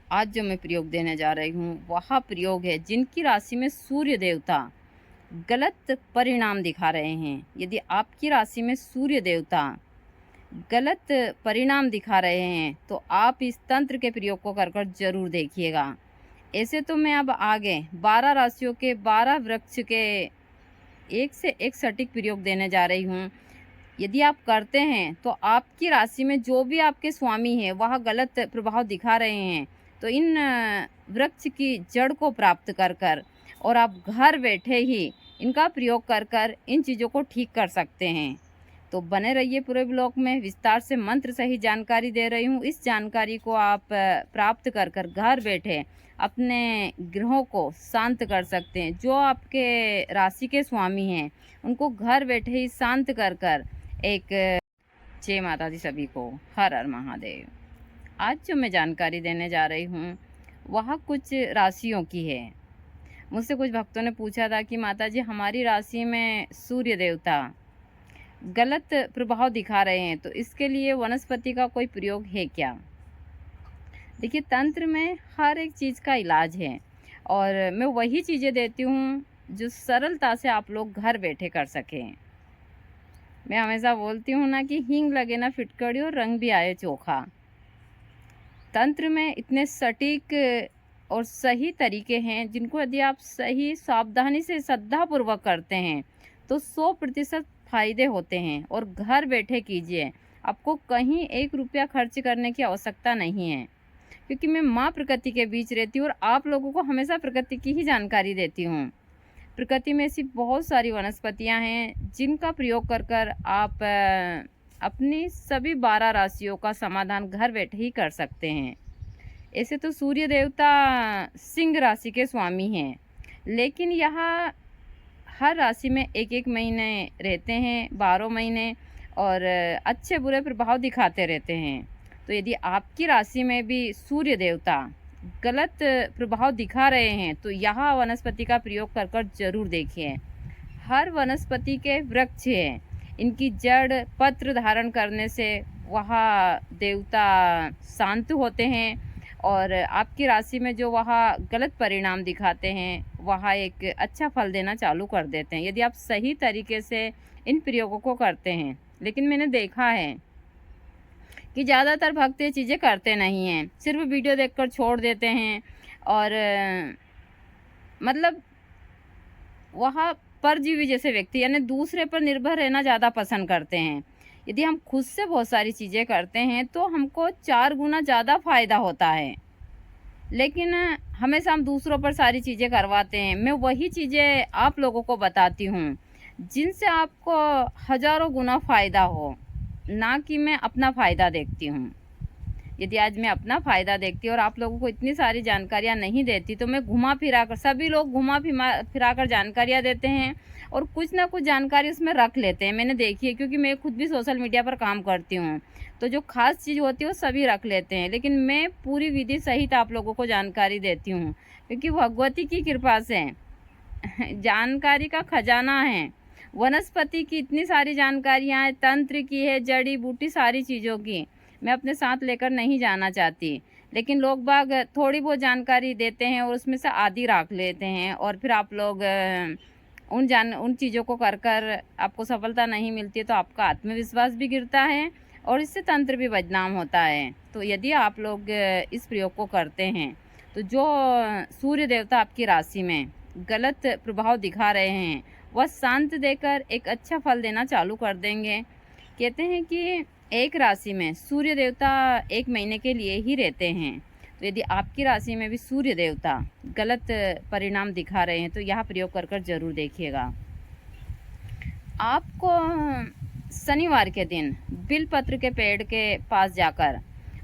आज जो मैं प्रयोग देने जा रही हूँ वह प्रयोग है जिनकी राशि में सूर्य देवता गलत परिणाम दिखा रहे हैं। यदि आपकी राशि में सूर्य देवता गलत परिणाम दिखा रहे हैं तो आप इस तंत्र के प्रयोग को कर कर जरूर देखिएगा। ऐसे तो मैं अब आगे 12 राशियों के 12 वृक्ष के एक से एक सटीक प्रयोग देने जा रही हूँ। यदि आप करते हैं तो आपकी राशि में जो भी आपके स्वामी हैं वह गलत प्रभाव दिखा रहे हैं तो इन वृक्ष की जड़ को प्राप्त कर कर और आप घर बैठे ही इनका प्रयोग कर कर इन चीज़ों को ठीक कर सकते हैं। तो बने रहिए पूरे ब्लॉग में, विस्तार से मंत्र सही जानकारी दे रही हूँ। इस जानकारी को आप प्राप्त कर कर घर बैठे अपने ग्रहों को शांत कर सकते हैं। जो आपके राशि के स्वामी हैं उनको घर बैठे ही शांत कर कर एक जय माता दी सभी को, हर हर महादेव। आज जो मैं जानकारी देने जा रही हूँ वह कुछ राशियों की है। मुझसे कुछ भक्तों ने पूछा था कि माता जी हमारी राशि में सूर्य देवता गलत प्रभाव दिखा रहे हैं तो इसके लिए वनस्पति का कोई प्रयोग है क्या। देखिए, तंत्र में हर एक चीज़ का इलाज है और मैं वही चीज़ें देती हूँ जो सरलता से आप लोग घर बैठे कर सकें। मैं हमेशा बोलती हूँ ना कि हींग लगे ना फिटकड़ी और रंग भी आए चोखा। तंत्र में इतने सटीक और सही तरीके हैं जिनको यदि आप सही सावधानी से श्रद्धापूर्वक करते हैं तो 100% फायदे होते हैं और घर बैठे कीजिए। आपको कहीं 1 रुपया खर्च करने की आवश्यकता नहीं है, क्योंकि मैं माँ प्रकृति के बीच रहती हूँ और आप लोगों को हमेशा प्रकृति की ही जानकारी देती हूँ। प्रकृति में ऐसी बहुत सारी वनस्पतियाँ हैं जिनका प्रयोग कर कर आप अपनी सभी 12 राशियों का समाधान घर बैठे ही कर सकते हैं। ऐसे तो सूर्य देवता सिंह राशि के स्वामी हैं, लेकिन यहाँ हर राशि में एक एक महीने रहते हैं, 12 महीने, और अच्छे बुरे प्रभाव दिखाते रहते हैं। तो यदि आपकी राशि में भी सूर्य देवता गलत प्रभाव दिखा रहे हैं तो यहाँ वनस्पति का प्रयोग कर कर जरूर देखिए। हर वनस्पति के वृक्ष हैं, इनकी जड़ पत्र धारण करने से वह देवता शांत होते हैं और आपकी राशि में जो वह गलत परिणाम दिखाते हैं वह एक अच्छा फल देना चालू कर देते हैं यदि आप सही तरीके से इन प्रयोगों को करते हैं। लेकिन मैंने देखा है कि ज़्यादातर भक्त ये चीज़ें करते नहीं हैं, सिर्फ वीडियो देखकर छोड़ देते हैं और मतलब वह परजीवी जैसे व्यक्ति यानी दूसरे पर निर्भर रहना ज़्यादा पसंद करते हैं। यदि हम खुद से बहुत सारी चीज़ें करते हैं तो हमको 4 गुना ज़्यादा फायदा होता है, लेकिन हमेशा हम दूसरों पर सारी चीज़ें करवाते हैं। मैं वही चीज़ें आप लोगों को बताती हूँ जिनसे आपको हज़ारों गुना फ़ायदा हो, ना कि मैं अपना फ़ायदा देखती हूँ। यदि आज मैं अपना फ़ायदा देखती और आप लोगों को इतनी सारी जानकारियाँ नहीं देती तो मैं घुमा फिरा कर, सभी लोग घुमा फिरा कर जानकारियाँ देते हैं और कुछ ना कुछ जानकारी उसमें रख लेते हैं। मैंने देखी है, क्योंकि मैं खुद भी सोशल मीडिया पर काम करती हूँ, तो जो खास चीज़ होती है वो सभी रख लेते हैं, लेकिन मैं पूरी विधि सहित आप लोगों को जानकारी देती हूँ, क्योंकि भगवती की कृपा से जानकारी का खजाना है। वनस्पति की इतनी सारी जानकारियाँ हैं, तंत्र की है, जड़ी बूटी सारी चीज़ों की मैं अपने साथ लेकर नहीं जाना चाहती, लेकिन लोग बाग थोड़ी बहुत जानकारी देते हैं और उसमें से आधी रख लेते हैं और फिर आप लोग उन चीज़ों को कर कर आपको सफलता नहीं मिलती है तो आपका आत्मविश्वास भी गिरता है और इससे तंत्र भी बदनाम होता है। तो यदि आप लोग इस प्रयोग को करते हैं तो जो सूर्य देवता आपकी राशि में गलत प्रभाव दिखा रहे हैं वह शांत देकर एक अच्छा फल देना चालू कर देंगे। कहते हैं कि एक राशि में सूर्य देवता 1 महीने के लिए ही रहते हैं, तो यदि आपकी राशि में भी सूर्य देवता गलत परिणाम दिखा रहे हैं तो यह प्रयोग कर कर जरूर देखिएगा। आपको शनिवार के दिन बिलपत्र के पेड़ के पास जाकर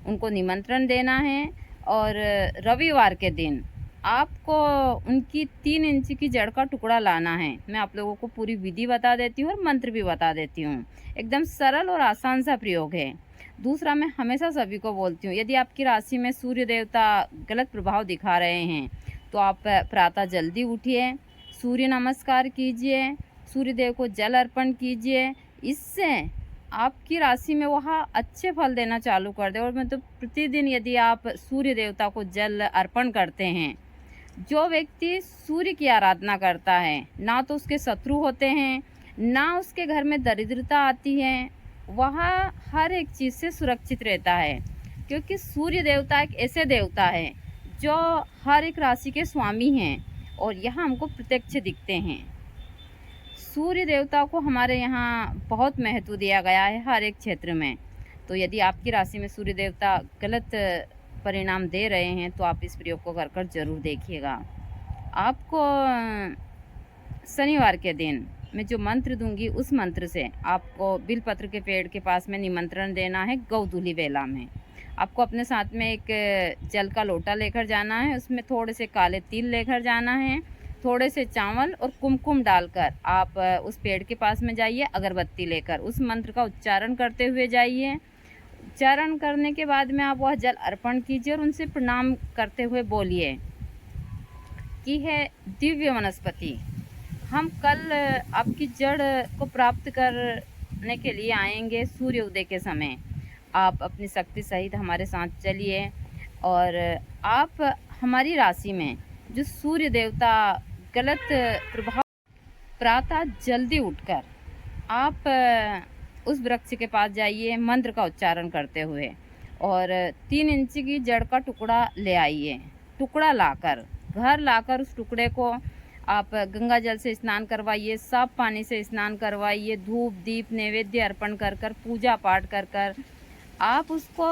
उनको निमंत्रण देना है और रविवार के दिन आपको उनकी 3 इंच की जड़ का टुकड़ा लाना है। मैं आप लोगों को पूरी विधि बता देती हूँ और मंत्र भी बता देती हूँ। एकदम सरल और आसान सा प्रयोग है। दूसरा, मैं हमेशा सभी को बोलती हूँ, यदि आपकी राशि में सूर्य देवता गलत प्रभाव दिखा रहे हैं तो आप प्रातः जल्दी उठिए, सूर्य नमस्कार कीजिए, सूर्य देव को जल अर्पण कीजिए। इससे आपकी राशि में वह अच्छे फल देना चालू कर दे। और मतलब प्रतिदिन यदि आप सूर्य देवता को जल अर्पण करते हैं, जो व्यक्ति सूर्य की आराधना करता है, ना तो उसके शत्रु होते हैं, ना उसके घर में दरिद्रता आती है, वह हर एक चीज़ से सुरक्षित रहता है। क्योंकि सूर्य देवता एक ऐसे देवता है जो हर एक राशि के स्वामी हैं और यह हमको प्रत्यक्ष दिखते हैं। सूर्य देवता को हमारे यहाँ बहुत महत्व दिया गया है हर एक क्षेत्र में। तो यदि आपकी राशि में सूर्य देवता गलत परिणाम दे रहे हैं तो आप इस प्रयोग को कर ज़रूर देखिएगा। आपको शनिवार के दिन मैं जो मंत्र दूंगी उस मंत्र से आपको बिलपत्र के पेड़ के पास में निमंत्रण देना है। गौधूली वेला में आपको अपने साथ में एक जल का लोटा लेकर जाना है, उसमें थोड़े से काले तिल लेकर जाना है, थोड़े से चावल और कुमकुम डालकर आप उस पेड़ के पास में जाइए, अगरबत्ती लेकर उस मंत्र का उच्चारण करते हुए जाइए। उच्चारण करने के बाद में आप वह जल अर्पण कीजिए और उनसे प्रणाम करते हुए बोलिए कि है दिव्य वनस्पति, हम कल आपकी जड़ को प्राप्त करने के लिए आएंगे। सूर्य उदय के समय आप अपनी शक्ति सहित हमारे साथ चलिए और आप हमारी राशि में जो सूर्य देवता गलत प्रभाव, प्रातः जल्दी उठकर आप उस वृक्ष के पास जाइए मंत्र का उच्चारण करते हुए और 3 इंच की जड़ का टुकड़ा ले आइए। टुकड़ा लाकर घर लाकर उस टुकड़े को आप गंगा जल से स्नान करवाइए, साफ पानी से स्नान करवाइए, धूप दीप नैवेद्य अर्पण कर कर पूजा पाठ कर कर आप उसको,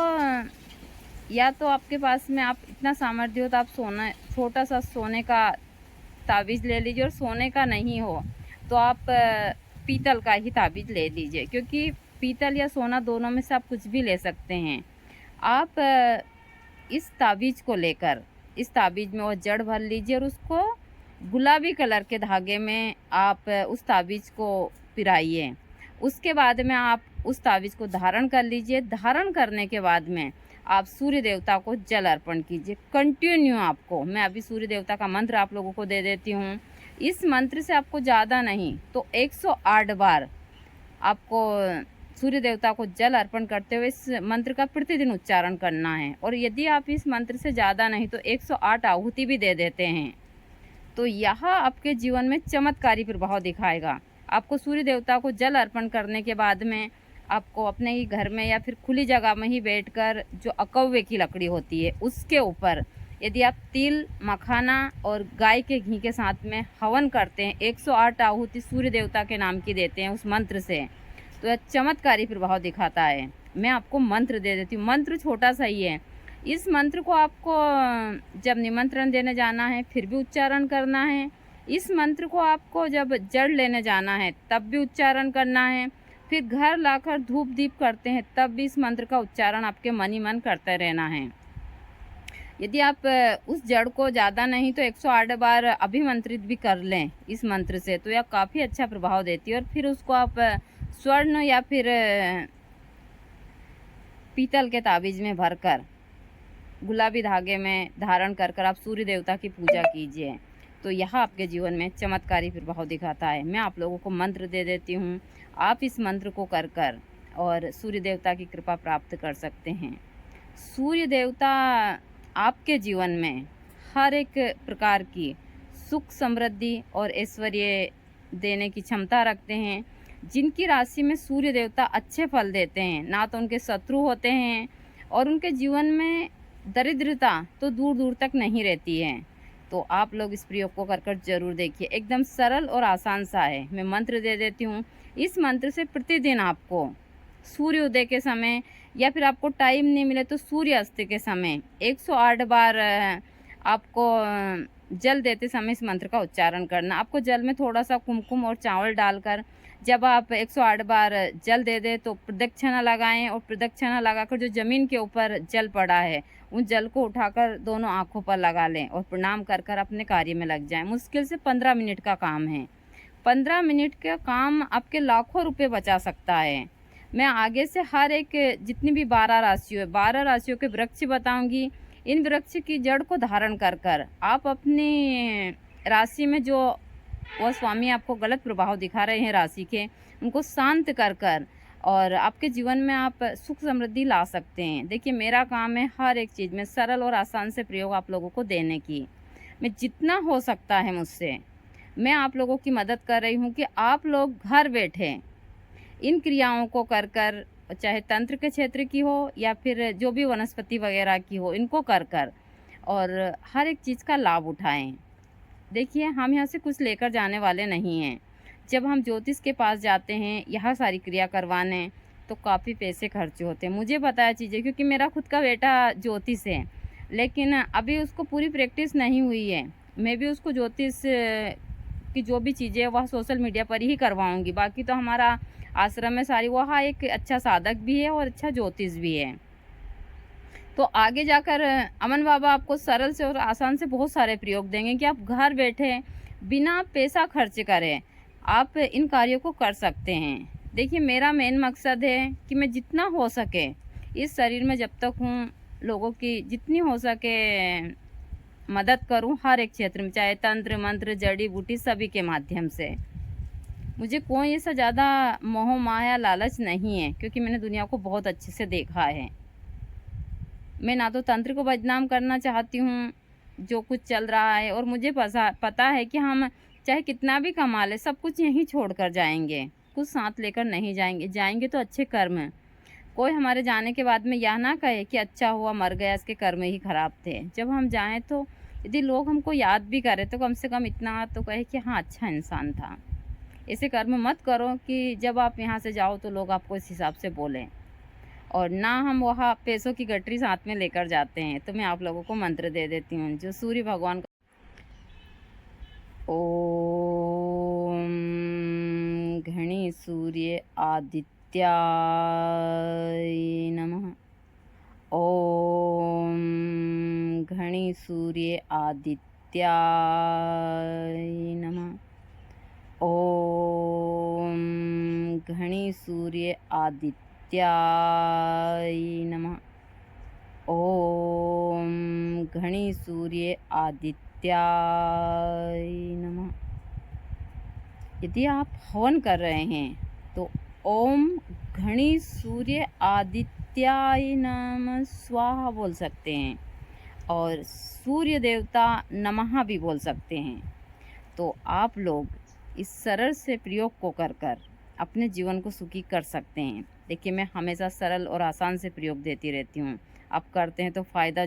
या तो आपके पास में आप इतना सामर्थ्य हो तो आप सोना छोटा सा सोने का ताबीज़ ले लीजिए, और सोने का नहीं हो तो आप पीतल का ही ताबीज़ ले लीजिए, क्योंकि पीतल या सोना दोनों में से आप कुछ भी ले सकते हैं। आप इस ताबीज़ को लेकर इस ताबीज़ में वो जड़ भर लीजिए और उसको गुलाबी कलर के धागे में आप उस ताबीज़ को पिराइए। उसके बाद में आप उस ताबीज़ को धारण कर लीजिए। धारण करने के बाद में आप सूर्य देवता को जल अर्पण कीजिए कंटिन्यू। आपको मैं अभी सूर्य देवता का मंत्र आप लोगों को दे देती हूँ। इस मंत्र से आपको ज़्यादा नहीं तो 108 बार आपको सूर्य देवता को जल अर्पण करते हुए इस मंत्र का प्रतिदिन उच्चारण करना है। और यदि आप इस मंत्र से ज़्यादा नहीं तो 108 आहुति भी दे देते हैं तो यह आपके जीवन में चमत्कारी प्रभाव दिखाएगा। आपको सूर्य देवता को जल अर्पण करने के बाद में आपको अपने ही घर में या फिर खुली जगह में ही बैठकर जो अकव्वे की लकड़ी होती है उसके ऊपर यदि आप तिल, मखाना और गाय के घी के साथ में हवन करते हैं, 108 आहुति सूर्य देवता के नाम की देते हैं उस मंत्र से, तो यह चमत्कारी प्रभाव दिखाता है। मैं आपको मंत्र दे देती हूँ। मंत्र छोटा सा ही है। इस मंत्र को आपको जब निमंत्रण देने जाना है फिर भी उच्चारण करना है। इस मंत्र को आपको जब जड़ लेने जाना है तब भी उच्चारण करना है। फिर घर लाकर धूप दीप करते हैं तब भी इस मंत्र का उच्चारण आपके मन ही मन करते रहना है। यदि आप उस जड़ को ज़्यादा नहीं तो 108 बार अभिमंत्रित भी कर लें इस मंत्र से तो यह काफ़ी अच्छा प्रभाव देती है। और फिर उसको आप स्वर्ण या फिर पीतल के ताबीज़ में भरकर गुलाबी धागे में धारण कर कर आप सूर्य देवता की पूजा कीजिए तो यह आपके जीवन में चमत्कारी प्रभाव दिखाता है। मैं आप लोगों को मंत्र दे देती हूँ, आप इस मंत्र को कर कर और सूर्य देवता की कृपा प्राप्त कर सकते हैं। सूर्य देवता आपके जीवन में हर एक प्रकार की सुख समृद्धि और ऐश्वर्य देने की क्षमता रखते हैं। जिनकी राशि में सूर्य देवता अच्छे फल देते हैं ना तो उनके शत्रु होते हैं और उनके जीवन में दरिद्रता तो दूर दूर तक नहीं रहती है। तो आप लोग इस प्रयोग को कर कर जरूर देखिए। एकदम सरल और आसान सा है। मैं मंत्र दे देती हूँ। इस मंत्र से प्रतिदिन आपको सूर्य उदय के समय या फिर आपको टाइम नहीं मिले तो सूर्य अस्त के समय 108 बार आपको जल देते समय इस मंत्र का उच्चारण करना। आपको जल में थोड़ा सा कुमकुम और चावल डालकर जब आप 108 बार जल दे दें तो प्रदक्षिणा लगाएं और प्रदक्षिणा लगाकर जो ज़मीन के ऊपर जल पड़ा है उन जल को उठाकर दोनों आँखों पर लगा लें और प्रणाम कर कर अपने कार्य में लग जाएं। मुश्किल से 15 मिनट का काम है। 15 मिनट का काम आपके लाखों रुपए बचा सकता है। मैं आगे से हर एक जितनी भी 12 राशियों है 12 राशियों के वृक्ष बताऊंगी। इन वृक्ष की जड़ को धारण कर कर आप अपनी राशि में जो वह स्वामी आपको गलत प्रभाव दिखा रहे हैं राशि के, उनको शांत कर कर और आपके जीवन में आप सुख समृद्धि ला सकते हैं। देखिए, मेरा काम है हर एक चीज़ में सरल और आसान से प्रयोग आप लोगों को देने की। मैं जितना हो सकता है मुझसे, मैं आप लोगों की मदद कर रही हूँ कि आप लोग घर बैठे इन क्रियाओं को कर चाहे तंत्र के क्षेत्र की हो या फिर जो भी वनस्पति वगैरह की हो, इनको कर और हर एक चीज़ का लाभ उठाएं। देखिए, हम यहाँ से कुछ लेकर जाने वाले नहीं हैं। जब हम ज्योतिष के पास जाते हैं यह सारी क्रिया करवाने, तो काफ़ी पैसे खर्च होते हैं। मुझे पता है चीज़ें, क्योंकि मेरा खुद का बेटा ज्योतिष है, लेकिन अभी उसको पूरी प्रैक्टिस नहीं हुई है। मैं भी उसको ज्योतिष की जो भी चीज़ें वह सोशल मीडिया पर ही करवाऊँगी। बाकी तो हमारा आश्रम में सारी, वह एक अच्छा साधक भी है और अच्छा ज्योतिष भी है। तो आगे जाकर अमन बाबा आपको सरल से और आसान से बहुत सारे प्रयोग देंगे कि आप घर बैठे बिना पैसा खर्च करें आप इन कार्यों को कर सकते हैं। देखिए, मेरा मेन मकसद है कि मैं जितना हो सके इस शरीर में जब तक हूँ, लोगों की जितनी हो सके मदद करूँ हर एक क्षेत्र में, चाहे तंत्र मंत्र जड़ी बूटी सभी के माध्यम से। मुझे कोई ऐसा ज़्यादा मोह माया लालच नहीं है, क्योंकि मैंने दुनिया को बहुत अच्छे से देखा है। मैं ना तो तंत्र को बदनाम करना चाहती हूँ जो कुछ चल रहा है, और मुझे पता है कि हम चाहे कितना भी कमा ले सब कुछ यहीं छोड़ कर जाएंगे, कुछ साथ लेकर नहीं जाएंगे। जाएंगे तो अच्छे कर्म। कोई हमारे जाने के बाद में यह ना कहे कि अच्छा हुआ मर गया, इसके कर्म ही खराब थे। जब हम जाएं तो यदि लोग हमको याद भी करें तो कम से कम इतना तो कहे कि हाँ, अच्छा इंसान था। ऐसे कर्म मत करो कि जब आप यहाँ से जाओ तो लोग आपको इस हिसाब से बोलें। और ना हम वहाँ पैसों की गठरी साथ में लेकर जाते हैं। तो मैं आप लोगों को मंत्र दे देती हूँ जो सूर्य भगवान का। ओम घणी सूर्य आदित्याय नमः। ओम घणी सूर्य आदित्याय नमः। ओम घणी सूर्य आदित्याय नमः। ओम घणी सूर्य आदित्याय नमः। यदि आप हवन कर रहे हैं तो ओम घणी सूर्य आदित्याय नमः स्वाहा बोल सकते हैं, और सूर्य देवता नमः भी बोल सकते हैं। तो आप लोग इस सरल से प्रयोग को कर अपने जीवन को सुखी कर सकते हैं। देखिए, मैं हमेशा सरल और आसान से प्रयोग देती रहती हूँ। आप करते हैं तो फ़ायदा